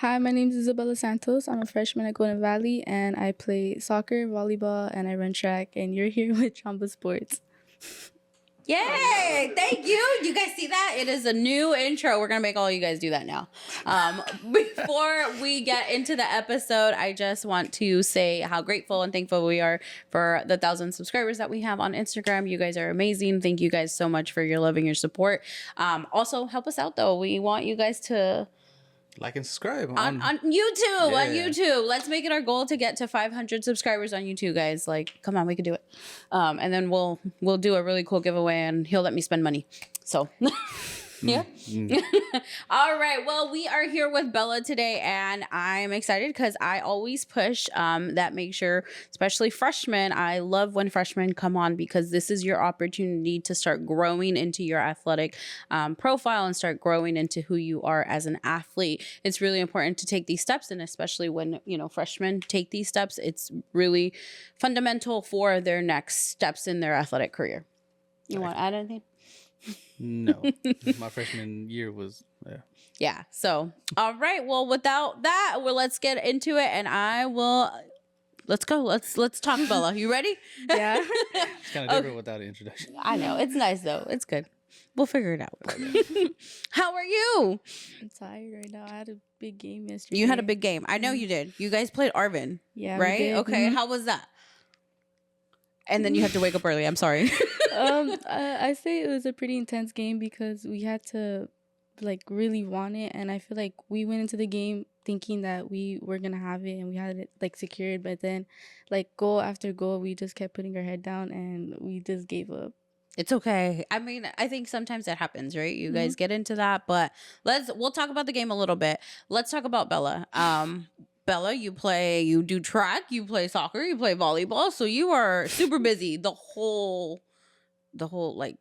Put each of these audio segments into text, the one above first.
Hi, my name is Issabella Santos. I'm a freshman at Golden Valley, and I play soccer, volleyball, and I run track. And you're here with Chamba Sports. Yay! Thank you. You guys see that? It is a new intro. We're going to make all you guys do that now. Before we get into the episode, I just want to say how grateful and thankful we are for the 1,000 subscribers that we have on Instagram. You guys are amazing. Thank you guys so much for your love and your support. Also, help us out, though. We want you guys to like and subscribe on YouTube. On YouTube, let's make it our goal to get to 500 subscribers on YouTube, guys. Like, come on, we can do it. And then we'll do a really cool giveaway, and he'll let me spend money. So. Yeah. All right. Well, we are here with Bella today, and I'm excited because I always push that make sure, especially freshmen, I love when freshmen come on because this is your opportunity to start growing into your athletic profile and start growing into who you are as an athlete. It's really important to take these steps, and especially when, freshmen take these steps, it's really fundamental for their next steps in their athletic career. You want to add anything? No, my freshman year was yeah. So all right, well, without that, let's get into it, and let's go. Let's talk, Bella. You ready? Yeah. It's kind of different without an introduction. I know, it's nice though. It's good. We'll figure it out. How are you? I'm tired right now. I had a big game yesterday. You had a big game. I know you did. You guys played Arvin. Yeah. Right. Okay. How was that? And then you had to wake up early. I'm sorry. I say it was a pretty intense game because we had to really want it, and I feel like we went into the game thinking that we were gonna have it and we had it secured, but then goal after goal we just kept putting our head down and we just gave up. It's okay. I mean, I think sometimes that happens, right? You guys get into that, but we'll talk about the game a little bit. Let's talk about Bella. Bella, you do track, you play soccer, you play volleyball, so you are super busy the whole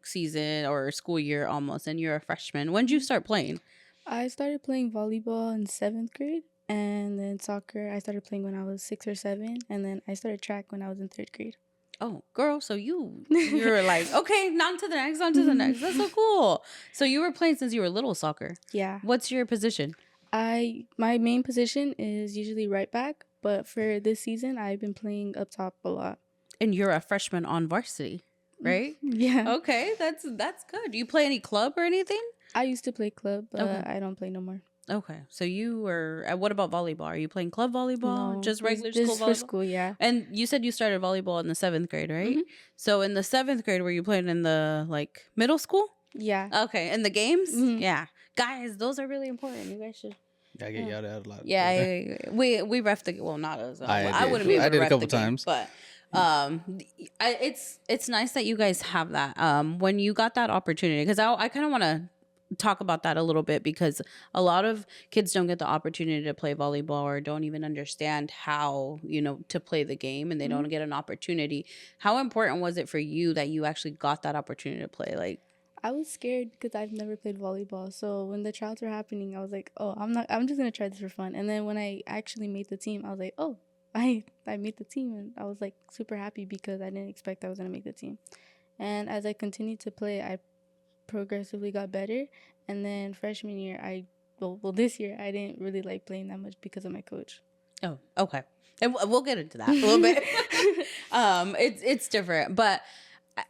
season or school year almost, and you're a freshman. When did you start playing? I started playing volleyball in 7th grade, and then soccer I started playing when I was 6 or 7, and then I started track when I was in 3rd grade. Oh, girl, so you're like, okay, on to the next. That's so cool. So you were playing since you were little soccer. Yeah. What's your position? My main position is usually right back, but for this season, I've been playing up top a lot. And you're a freshman on varsity, right? Yeah. Okay, that's good. Do you play any club or anything? I used to play club, but I don't play no more. Okay, so you were. What about volleyball? Are you playing club volleyball? No, just regular just school volleyball? for school, yeah. And you said you started volleyball in the 7th grade, right? Mm-hmm. So in the 7th grade, were you playing in the middle school? Yeah. Okay, in the games? Mm-hmm. Yeah. Guys, those are really important. You guys should. I get yelled at a lot. Yeah. We ref the, well, not us. I wouldn't be able to I did ref a couple the game, times. But it's nice that you guys have that. When you got that opportunity, because I kind of want to talk about that a little bit, because a lot of kids don't get the opportunity to play volleyball or don't even understand how, to play the game, and they don't get an opportunity. How important was it for you that you actually got that opportunity to play? I was scared because I've never played volleyball. So when the trials were happening, I was like, oh, I'm just going to try this for fun. And then when I actually made the team, I was like, oh, I made the team. And I was super happy because I didn't expect I was going to make the team. And as I continued to play, I progressively got better. And then freshman year, this year, I didn't really like playing that much because of my coach. Oh, okay. And we'll get into that a little bit. It's different, but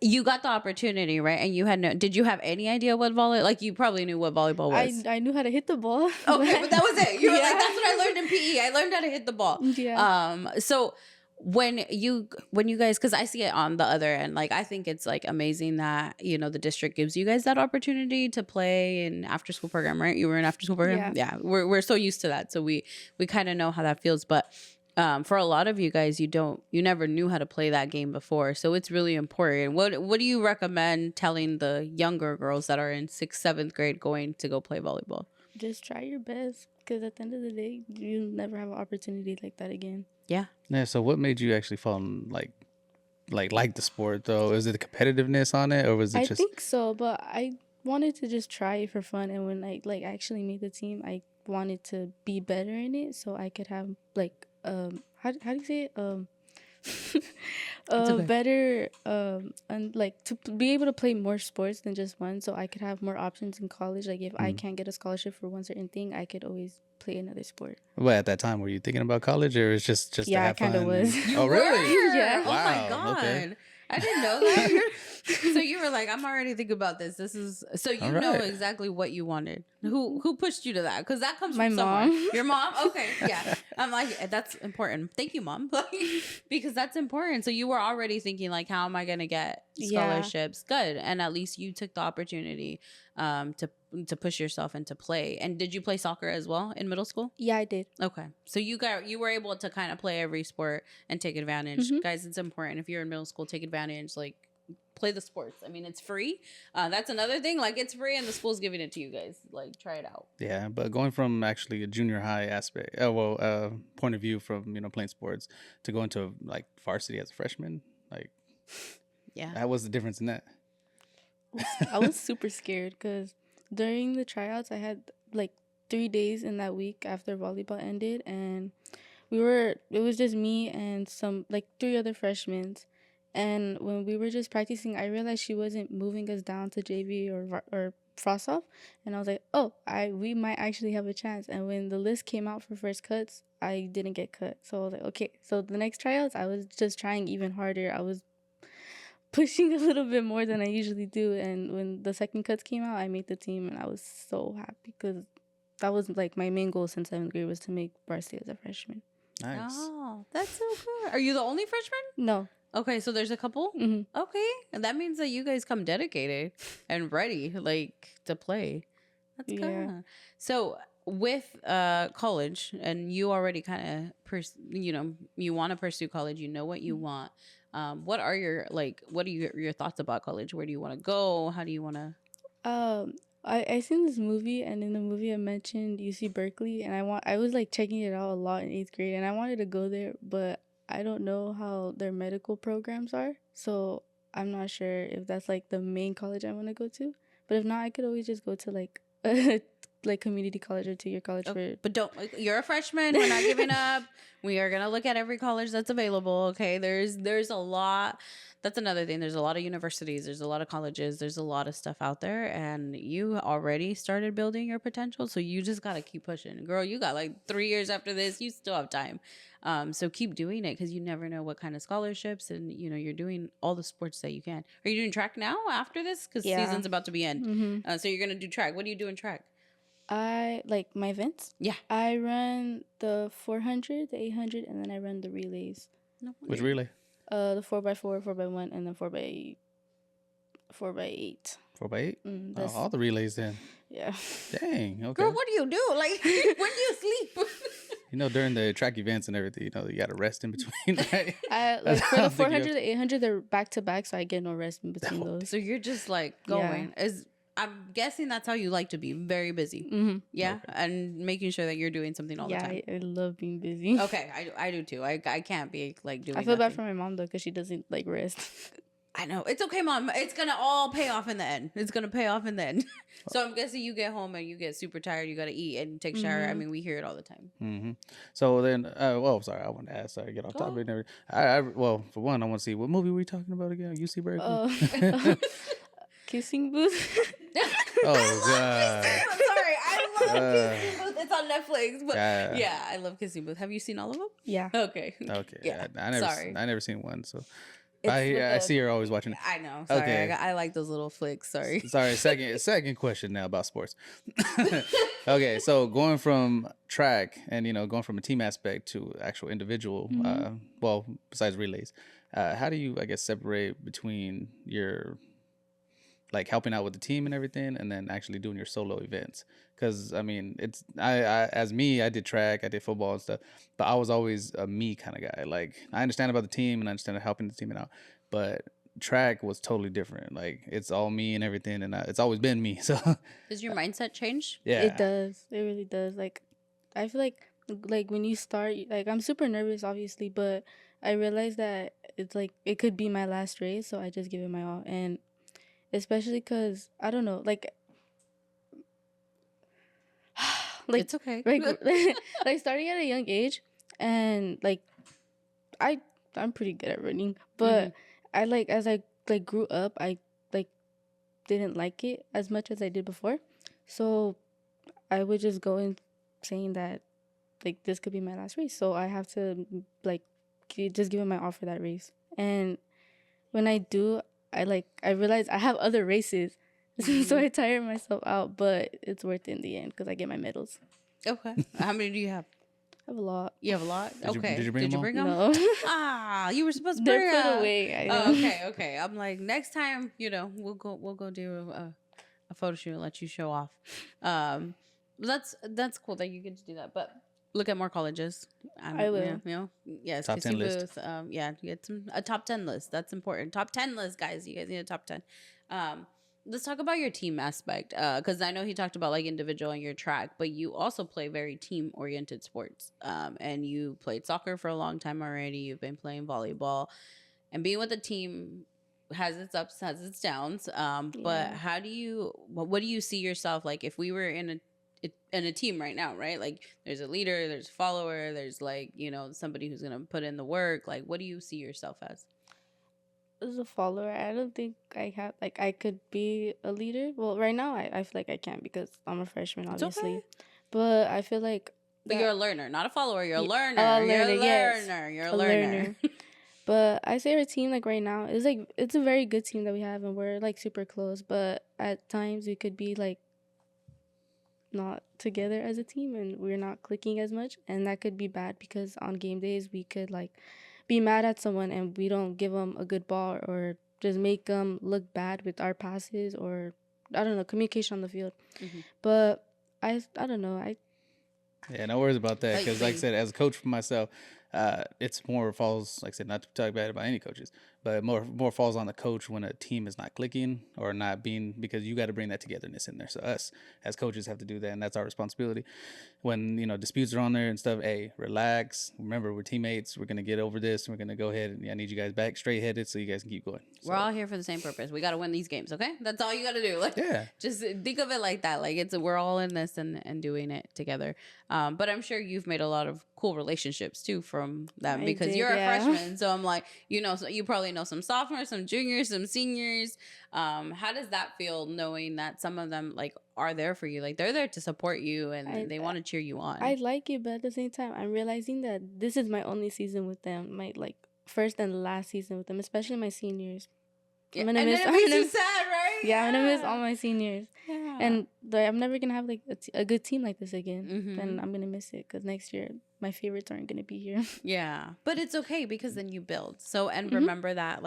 you got the opportunity, right? And did you have any idea what you probably knew what volleyball was? I knew how to hit the ball. Okay, but that was it. You were like, that's what I learned in PE. I learned how to hit the ball. Yeah. So when you guys, because I see it on the other end, I think it's amazing that, the district gives you guys that opportunity to play in after school program, right? You were in after school program? Yeah. We're so used to that. So we kind of know how that feels. But for a lot of you guys, you never knew how to play that game before. So it's really important. What do you recommend telling the younger girls that are in 6th, 7th grade going to go play volleyball? Just try your best, because at the end of the day, you'll never have an opportunity like that again. Yeah. Yeah. So what made you actually fall in like the sport though? Is it the competitiveness on it, or was it I think so, but I wanted to just try it for fun. And when I actually made the team, I wanted to be better in it so I could have how do you say it? okay. Better and like to be able to play more sports than just one, so I could have more options in college. Like if I can't get a scholarship for one certain thing, I could always play another sport. Well, at that time, were you thinking about college, or it's just to Yeah, I have kind of fun? was. Oh, really? Yeah. Oh my Wow, god. okay. I didn't know that. So you were like, I'm already thinking about this. This is so you All know right. exactly what you wanted. Who pushed you to that? Because that comes My from somewhere. mom. Your mom? Okay, yeah. I'm like, that's important. Thank you, mom. Because that's important. So you were already thinking like, how am I gonna get Yeah. scholarships? Good. And at least you took the opportunity to push yourself and to play. And did you play soccer as well in middle school? Yeah, I did. Okay. So you were able to kind of play every sport and take advantage. Guys, it's important. If you're in middle school, take advantage, like play the sports. I mean, it's free. That's another thing. Like it's free and the school's giving it to you guys. Like try it out. Yeah, but going from actually a junior high aspect, point of view from playing sports to going to like varsity as a freshman, like Yeah. that was the difference in that. I was super scared because during the tryouts, I had like 3 days in that week after volleyball ended, and it was just me and some like 3 other freshmen. And when we were just practicing, I realized she wasn't moving us down to JV or frost off, and I was like, oh, we might actually have a chance. And when the list came out for first cuts, I didn't get cut, so I was like, okay. So the next tryouts, I was just trying even harder. I was pushing a little bit more than I usually do, and when the second cuts came out, I made the team, and I was so happy because that was like my main goal since 7th grade was to make varsity as a freshman. Nice. Oh, that's so good. Are you the only freshman? No. Okay, so there's a couple? Hmm. Okay. And that means that you guys come dedicated and ready, like, to play. That's Yeah. good. So with college, and you already kind of, you want to pursue college, you know what you want. What are your thoughts about college? Where do you want to go? How do you want to? I seen this movie, and in the movie I mentioned UC Berkeley, and I was like checking it out a lot in 8th grade, and I wanted to go there, but I don't know how their medical programs are, so I'm not sure if that's like the main college I want to go to. But if not, I could always just go to like like community college or 2-year college for. But you're a freshman. We're not giving up. We are gonna look at every college that's available. Okay, there's a lot. That's another thing. There's a lot of universities. There's a lot of colleges. There's a lot of stuff out there, and you already started building your potential. So you just gotta keep pushing, girl. You got like 3 years after this. You still have time. So keep doing it because you never know what kind of scholarships, and you're doing all the sports that you can. Are you doing track now after this? Because season's about to be end. Mm-hmm. So you're gonna do track. What do you do in track? I like my events. Yeah. I run the 400, the 800, and then I run the relays. No, Which relay? The 4x4, 4x1, and then 4x8. 4x8? That's, all the relays then. yeah. Dang. Okay. girl, what do you do? Like when do you sleep? During the track events and everything, you got to rest in between, right? Like for I the don't think you 400, the 800, they're back to back, so I get no rest in between those. So you're just like going. I'm guessing that's how you like to be, very busy. Mm-hmm. Yeah, Okay. and making sure that you're doing something all the time. I love being busy. Okay, I do too. I can't be like doing. I feel bad nothing. for my mom though, because she doesn't like rest. I know. It's okay, Mom. It's gonna all pay off in the end. It's gonna pay off in the end. So I'm guessing you get home and you get super tired. You gotta eat and take a shower. I mean, we hear it all the time. Mm-hmm. So then, sorry, I want to ask. Sorry, get off topic. And everything. Well, for one, I want to see what movie were we talking about again? UC Berkeley. Kissing booth. Oh God. Sorry, I love Kissing Booth. It's on Netflix, but Yeah. yeah, I love Kissing Booth. Have you seen all of them? Yeah. Okay. Okay. Yeah. I never seen one, so It's I with see her always watching it. I know. Sorry. Okay. I like those little flicks. Sorry. Sorry, second question now about sports. Okay, so going from track and going from a team aspect to actual individual, besides relays, how do you separate between your like helping out with the team and everything, and then actually doing your solo events? Because I did track, I did football and stuff, but I was always a me kind of guy. Like I understand about the team and I understand helping the team out, but track was totally different. Like it's all me and everything, and it's always been me. So Does your mindset change? yeah, It does. It really does. Like, I feel like when you start, like I'm super nervous, obviously, but I realize that it's like it could be my last race, so I just give it my all. And especially because I don't know, like It's okay. like like starting at a young age, and like I I'm pretty good at running, but I as I grew up, I didn't like it as much as I did before. So I would just go in saying that this could be my last race. So I have to just give it my all for that race. And when I do, I realize I have other races. So I tire myself out, but it's worth it in the end because I get my medals. Okay. How many do you have? I have a lot. You have a lot? Okay. Did you bring them? No. You were supposed to bring They're put them. away. Okay. I'm like, next time, we'll go do a photo shoot and let you show off. That's cool that you get to do that. But look at more colleges. I will. Yes. Top 10 list. You get a top 10 list. That's important. Top 10 list, guys. You guys need a top 10. Let's talk about your team aspect, because I know he talked about individual and your track, but you also play very team oriented sports. And you played soccer for a long time already. You've been playing volleyball, and being with a team has its ups, has its downs. But what do you see yourself if we were in a team right now, right? There's a leader, there's a follower, there's somebody who's gonna put in the work. What do you see yourself as? As a follower, I don't think I have I could be a leader. Well, right now I feel like I can't because I'm a freshman, obviously. Okay. But I feel like But you're a learner, not a follower. You're a learner. You're a learner. But I say our team right now is it's a very good team that we have, and we're super close. But at times we could be not together as a team, and we're not clicking as much, and that could be bad because on game days we could be mad at someone and we don't give them a good ball or just make them look bad with our passes or I don't know, communication on the field. But I don't know. Yeah, no worries about that because like I said, as a coach for myself, it's more falls, like I said, not to talk bad about any coaches, but more falls on the coach when a team is not clicking or not being, because you got to bring that togetherness in there. So us as coaches have to do that, and that's our responsibility. When disputes are on there and stuff, hey, relax. Remember, we're teammates. We're gonna get over this. We're gonna go ahead and I need you guys back straight headed so you guys can keep going. We're all here for the same purpose. We got to win these games, okay? That's all you got to do. Just think of it like that. we're all in this and doing it together. But I'm sure you've made a lot of cool relationships too from that because you're a freshman. So I'm so you probably know some sophomores, some juniors, some seniors. How does that feel knowing that some of them are there for you? They're there to support you and they want to cheer you on. I like it, but at the same time, I'm realizing that this is my only season with them. My first and last season with them, especially my seniors. I'm gonna miss. It makes you sad, right? Yeah, I'm gonna miss all my seniors. Yeah. And I'm never gonna have a good team like this again. Then I'm gonna miss it because next year my favorites aren't gonna be here. Yeah, but it's okay because then you build. So and remember that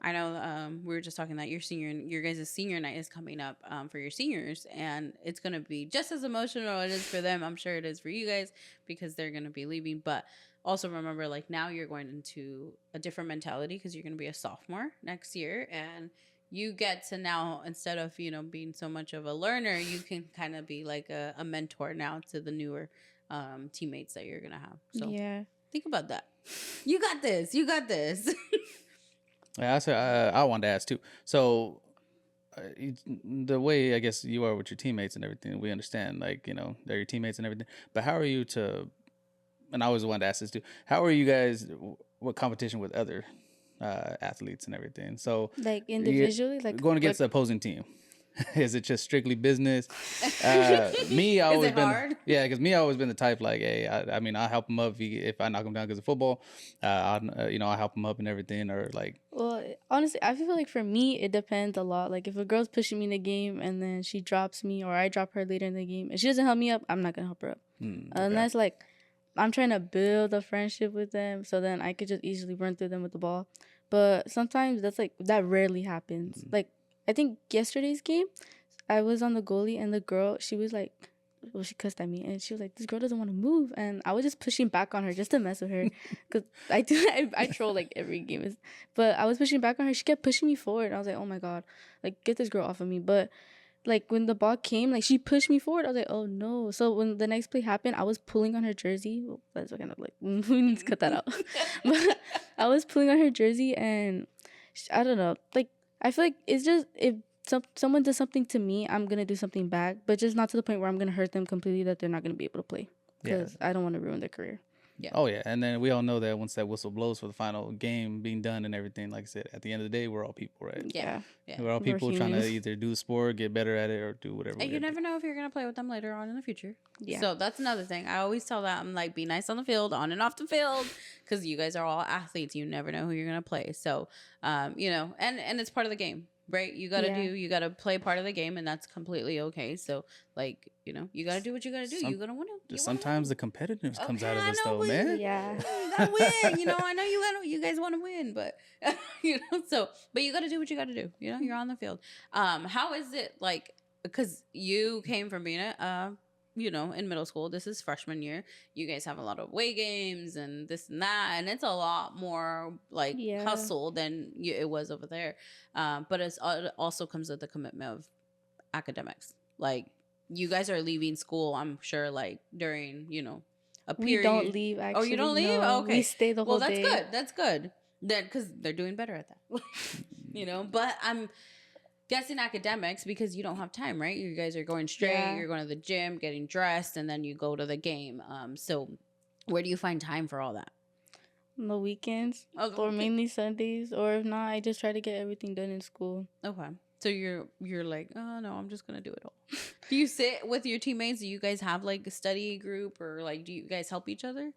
I know we were just talking that your guys' senior night is coming up for your seniors, and it's gonna be just as emotional as it is for them. I'm sure it is for you guys because they're gonna be leaving, but. Also remember, now you're going into a different mentality because you're going to be a sophomore next year, and you get to now, instead of, being so much of a learner, you can kind of be a mentor now to the newer teammates that you're going to have. So yeah, think about that. You got this. You got this. Yeah, I wanted to ask too. So the way I guess you are with your teammates and everything, we understand, they're your teammates and everything, but how are you and I always wanted to ask this too. How are you guys? What competition with other athletes and everything? So individually, going against the opposing team. Is it just strictly business? Me, I always been hard? Yeah, because me, I always been the type hey, I help him up if I knock him down because of football. I help him up and everything, or Well, honestly, I feel for me, it depends a lot. If a girl's pushing me in the game and then she drops me, or I drop her later in the game, and she doesn't help me up, I'm not gonna help her up. Unless I'm trying to build a friendship with them, so then I could just easily run through them with the ball. But sometimes that rarely happens. I think yesterday's game, I was on the goalie and the girl, she was she cussed at me and she was this girl doesn't want to move, and I was just pushing back on her just to mess with her because I troll every game, but I was pushing back on her. She kept pushing me forward. I was oh my god, get this girl off of me. But when the ball came, she pushed me forward. I was oh no. So when the next play happened, I was pulling on her jersey. Well, that's kind of we need to cut that out. But I was pulling on her jersey, and I don't know. I feel it's just if someone does something to me, I'm gonna do something back, but just not to the point where I'm gonna hurt them completely that they're not gonna be able to play. Because I don't want to ruin their career. Yeah. Oh yeah, and then we all know that once that whistle blows for the final game being done and everything, like I said, at the end of the day, we're all people, right? Yeah. We're all We're people trying to humans. either do the sport, get better at it, or do whatever. And we you gotta never do. know if you're gonna play with them later on in the future. Yeah. So that's another thing. I always tell that I'm like, be nice on the field, on and off the field, because you guys are all athletes. You never know who you're gonna play. So, you know, and it's part of the game, right? You gotta play part of the game, and that's completely okay. So, like, you know, you gotta do what you gotta do. You're gonna win. Just sometimes the competitiveness comes out of us, though, win. man. Yeah. You gotta win. You know, I know you guys want to win, but you know, but you gotta do what you gotta do. You know, you're on the field. How is it like? Because you came from being you know, in middle school. This is freshman year. You guys have a lot of away games and this and that, and it's a lot more like hustle than it was over there. But it also comes with the commitment of academics. Like, you guys are leaving school, I'm sure, like during, you know, a period. We don't leave, actually. Oh, you don't leave? No, Okay. We stay the whole day. Well, that's good. That's good. Then, because they're doing better at that. You know, but I'm guessing academics because you don't have time, right? You guys are going straight. Yeah. You're going to the gym, getting dressed, and then you go to the game. So where do you find time for all that? On the weekends, Oh, or mainly Sundays, or if not, I just try to get everything done in school. Okay. So you're like, oh no, I'm just gonna do it all. Do you sit with your teammates? Do you guys have like a study group, or like do you guys help each other?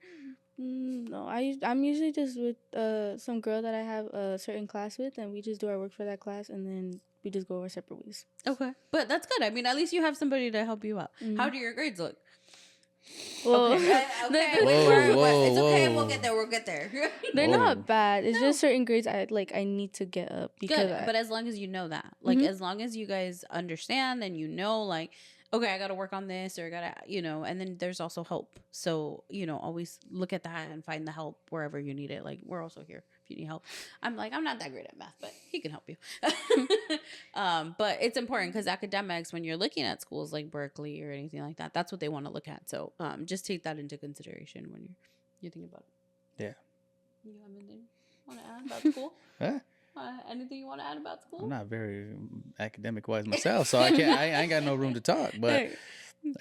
No, I'm usually just with some girl that I have a certain class with, and we just do our work for that class, and then we just go our separate ways. Okay, but that's good. I mean, at least you have somebody to help you out. Mhm. How do your grades look? Well, Okay, they're, it's okay. We'll get there. We'll get there. they're Whoa. not bad. It's just certain grades I need to get up because Good, but as long as you know that, like, as long as you guys understand and you know, like, okay, I got to work on this, or I got to, you know, and then there's also help. So, you know, always look at that and find the help wherever you need it. Like, we're also here if you need help. I'm not that great at math, but he can help you. But it's important because academics, when you're looking at schools like Berkeley or anything like that, that's what they want to look at. So, just take that into consideration when you're thinking about it. Yeah. You have anything you want to add about school? Huh? Anything you want to add about school? I'm not very academic wise myself, so I ain't got no room to talk. But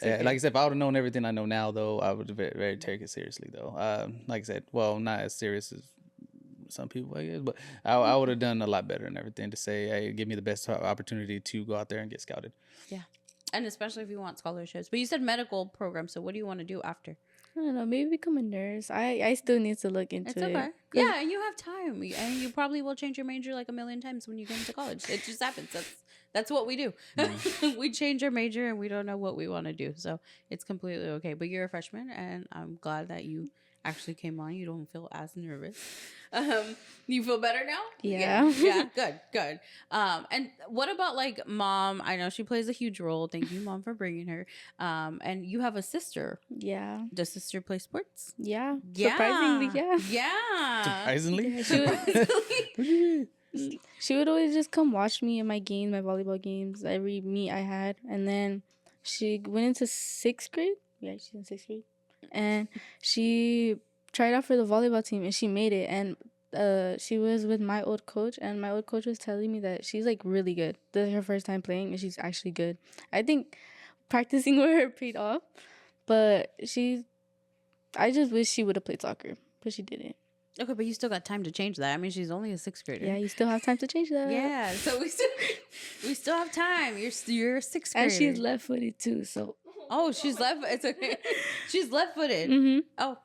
okay. like I said, if I would have known everything I know now, though, I would have very take it seriously, though. Like I said, well, not as serious as some people, I guess, but I would have done a lot better and everything to say, hey, give me the best opportunity to go out there and get scouted. Yeah. And especially if you want scholarships. But you said medical program, so what do you want to do after? I don't know, maybe become a nurse. I still need to look into It's it. okay. Yeah, and you have time. And you probably will change your major like a million times when you get into college. It just happens. That's what we do. We change our major and we don't know what we want to do. So it's completely okay. But you're a freshman, and I'm glad that you actually came on. You don't feel as nervous. You feel better now? Yeah. Yeah. Good. And what about like mom? I know she plays a huge role. Thank you, mom, for bringing her. And you have a sister. Yeah. Does sister play sports? Yeah. Yeah. Surprisingly, yeah. Yeah. Surprisingly? Yeah, she would always just come watch me in my games, my volleyball games, every meet I had. And then she went into 6th grade. Yeah, she's in 6th grade. And she tried out for the volleyball team, and she made it. And she was with my old coach, and my old coach was telling me that she's like really good. This is her first time playing, and she's actually good. I think practicing with her paid off, but I just wish she would have played soccer, but she didn't. Okay, but you still got time to change that. I mean, she's only a 6th grader. Yeah, you still have time to change that. Yeah, so we still have time. You're a 6th grader. And she's left-footed too, so. Oh, she's left. It's okay. She's left-footed. Mm-hmm. Oh,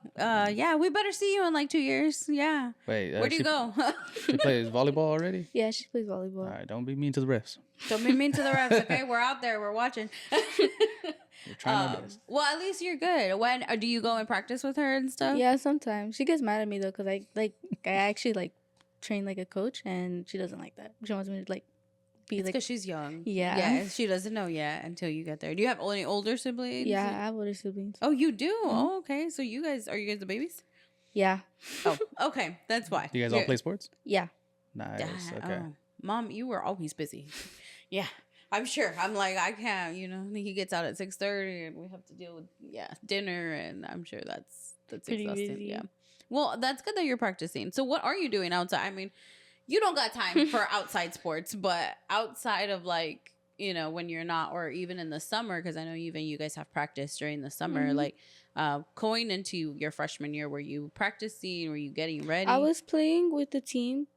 yeah. We better see you in like 2 years. Yeah. Wait, Where do you go? She plays volleyball already? Yeah, she plays volleyball. All right, don't be mean to the refs. Don't be mean to the refs, okay? We're out there. We're watching. We're trying our best. Well, at least you're good. When do you go and practice with her and stuff? Yeah, sometimes. She gets mad at me though, because I actually train like a coach, and she doesn't like that. She wants me to be It's because she's young. Yeah. Yeah, she doesn't know yet until you get there. Do you have any older siblings? Yeah, I have older siblings. Oh, you do? Oh, okay. So are you guys the babies? Yeah. Oh, okay. That's why. Do you guys all play sports? Yeah. Nice. Yeah, Okay. oh. Mom, you were always busy. Yeah, I'm sure. I'm like, I can't, he gets out at 6:30 and we have to deal with, dinner. And I'm sure that's Pretty exhausting. busy. Yeah. Well, that's good that you're practicing. So what are you doing outside? I mean, you don't got time for outside sports, but outside of like when you're not, or even in the summer, because I know even you guys have practice during the summer, like going into your freshman year, were you practicing? Were you getting ready? I was playing with the team.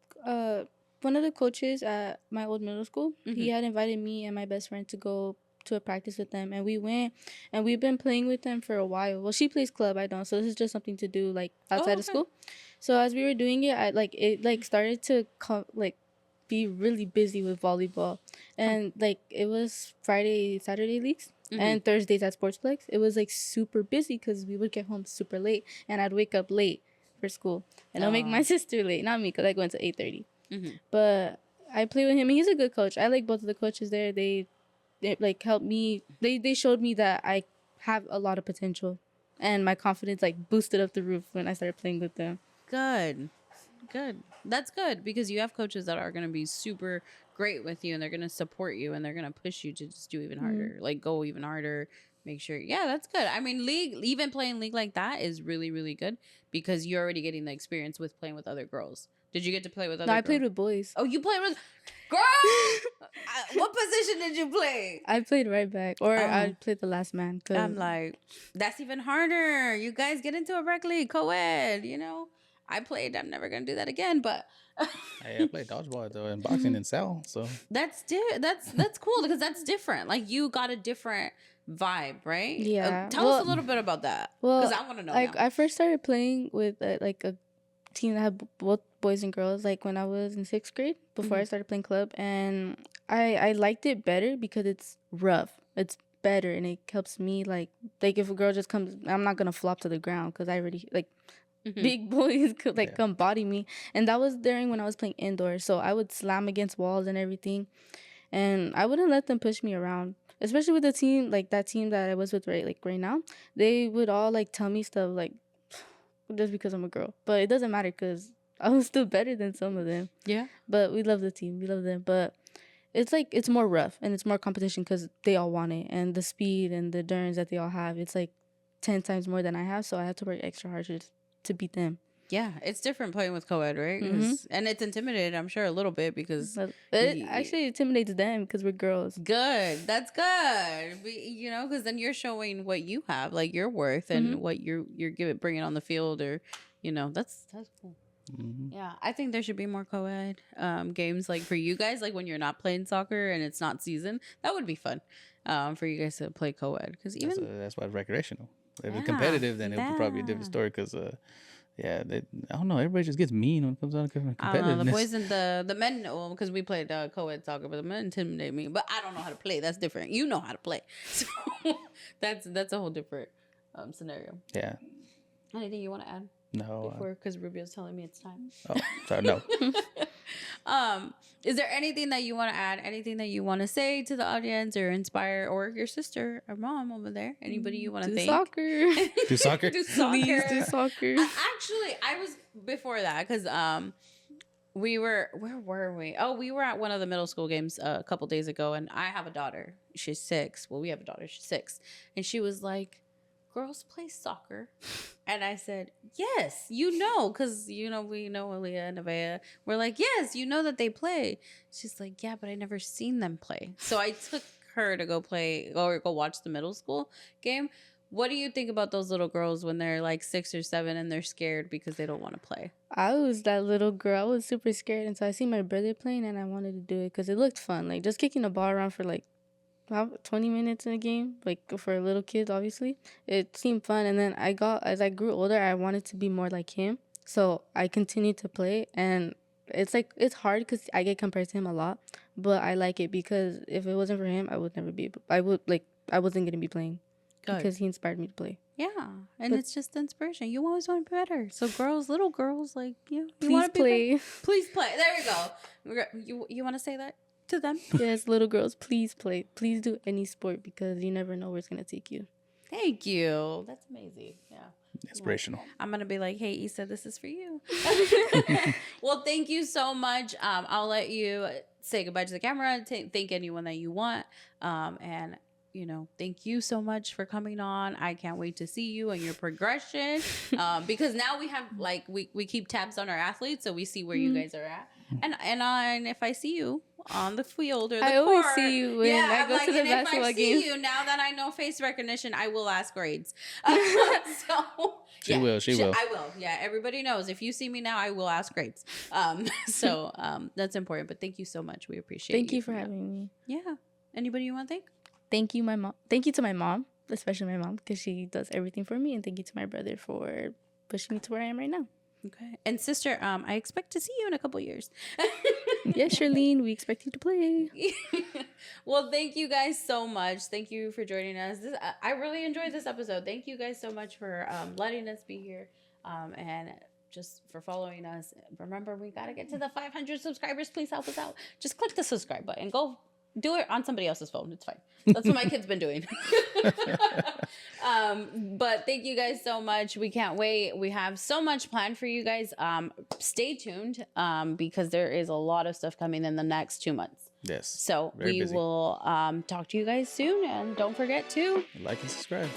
One of the coaches at my old middle school, he had invited me and my best friend to go to a practice with them, and we went, and we've been playing with them for a while. Well, she plays club, I don't, so this is just something to do like outside of school. So as we were doing it, it started to be really busy with volleyball, and like it was Friday, Saturday leagues. And Thursdays at Sportsplex, it was like super busy because we would get home super late, and I'd wake up late for school, and I'll make my sister late, not me, because I go into 8:30. But I play with him, and he's a good coach. I like both of the coaches there. They like helped me. They showed me that I have a lot of potential, and my confidence like boosted up the roof when I started playing with them. Good. That's good, because you have coaches that are going to be super great with you, and they're going to support you, and they're going to push you to just do even harder, like go even harder. Make sure, that's good. I mean, even playing league like that is really, really good, because you're already getting the experience with playing with other girls. Did you get to play with other girls? I played with boys. Oh, you played with girls? What position did you play? I played right back, or I played the last man. I'm like, that's even harder. You guys get into a rec league, co-ed, I played. I'm never gonna do that again. But I played dodgeball though, and boxing in Sal. So that's cool, because that's different. Like you got a different vibe, right? Yeah. Tell us a little bit about that. Well, because I want to know. Now. I first started playing with like a team that had both boys and girls. Like when I was in 6th grade, before I started playing club, and I liked it better because it's rough. It's better, and it helps me like if a girl just comes, I'm not gonna flop to the ground because I already like. Big boys could come body me, and that was during when I was playing indoors, so I would slam against walls and everything, and I wouldn't let them push me around, especially with the team, like that team that I was with right now. They would all like tell me stuff like just because I'm a girl, but it doesn't matter because I was still better than some of them. But we love the team, we love them, but it's more rough and it's more competition because they all want it, and the speed and the endurance that they all have, it's like 10 times more than I have, so I have to work extra hard to beat them. Yeah, it's different playing with co-ed, right? And it's intimidated, I'm sure, a little bit, because it actually intimidates them because we're girls. Good, that's good. Because then you're showing what you have, like your worth, and what you're bringing on the field, or that's cool. Yeah, I think there should be more co-ed games, like for you guys, like when you're not playing soccer and it's not season. That would be fun for you guys to play co-ed, because that's why it's recreational. If it's competitive, then it would probably be a different story, because I don't know, everybody just gets mean when it comes down to competitiveness. I don't know, the boys and the men, well, because we played co-ed soccer, but the men intimidate me. But I don't know how to play. That's different. You know how to play, so that's a whole different scenario. Yeah. Anything you want to add? No. Because Rubio's telling me it's time. Oh, sorry, no. Is there anything that you want to add? Anything that you want to say to the audience, or inspire, or your sister or mom over there? Anybody you want to thank? Soccer. Do soccer. Do soccer. Please do soccer. Actually, I was before that, because we were, where were we? Oh, we were at one of the middle school games a couple days ago, and I have a daughter. She's 6. Well, we have a daughter. She's 6, and she was like, girls play soccer. And I said, yes, because we know Aaliyah and Nevaeh. We're like, yes, that they play. She's like, yeah, but I never seen them play. So I took her to go play, or go watch the middle school game. What do you think about those little girls when they're like 6 or 7 and they're scared because they don't want to play? I was that little girl. I was super scared until I seen my brother playing, and I wanted to do it because it looked fun. Like just kicking the ball around for like about 20 minutes in a game, like for a little kid, obviously it seemed fun. And then as I grew older, I wanted to be more like him, so I continued to play. And it's hard because I get compared to him a lot, but I like it because if it wasn't for him, I would never be I wasn't gonna be playing. Good. Because he inspired me to play. Yeah, and it's just inspiration. You always want to be better. So little girls, like you please want to play. Please play. There we go. You want to say that to them? Yes, little girls, please play. Please do any sport, because you never know where it's going to take you. Thank you. That's amazing. Yeah. Inspirational. I'm going to be like, hey, Issa, this is for you. Well, thank you so much. I'll let you say goodbye to the camera. Thank anyone that you want. And thank you so much for coming on. I can't wait to see you and your progression. Because now we have we keep tabs on our athletes, so we see where you guys are at. And if I see you on the field or the I court, always see you when I go to the basketball if I games. see you, now that I know face recognition, I will ask grades. She will. I will. Yeah, everybody knows. If you see me now, I will ask grades. So that's important. But thank you so much. We appreciate Thank you for having me. Yeah. Anybody you want to thank? Thank you, my mom. Thank you to my mom, especially my mom, because she does everything for me. And thank you to my brother for pushing me to where I am right now. Okay. And sister, I expect to see you in a couple years. Yes, Charlene, we expect you to play. Well, thank you guys so much. Thank you for joining us. I really enjoyed this episode. Thank you guys so much for letting us be here and just for following us. Remember, we got to get to the 500 subscribers. Please help us out. Just click the subscribe button. Go do it on somebody else's phone. It's fine. That's what my kid's been doing. But thank you guys so much. We can't wait. We have so much planned for you guys. Stay tuned because there is a lot of stuff coming in the next 2 months. Yes. So we will talk to you guys soon. And don't forget to like and subscribe.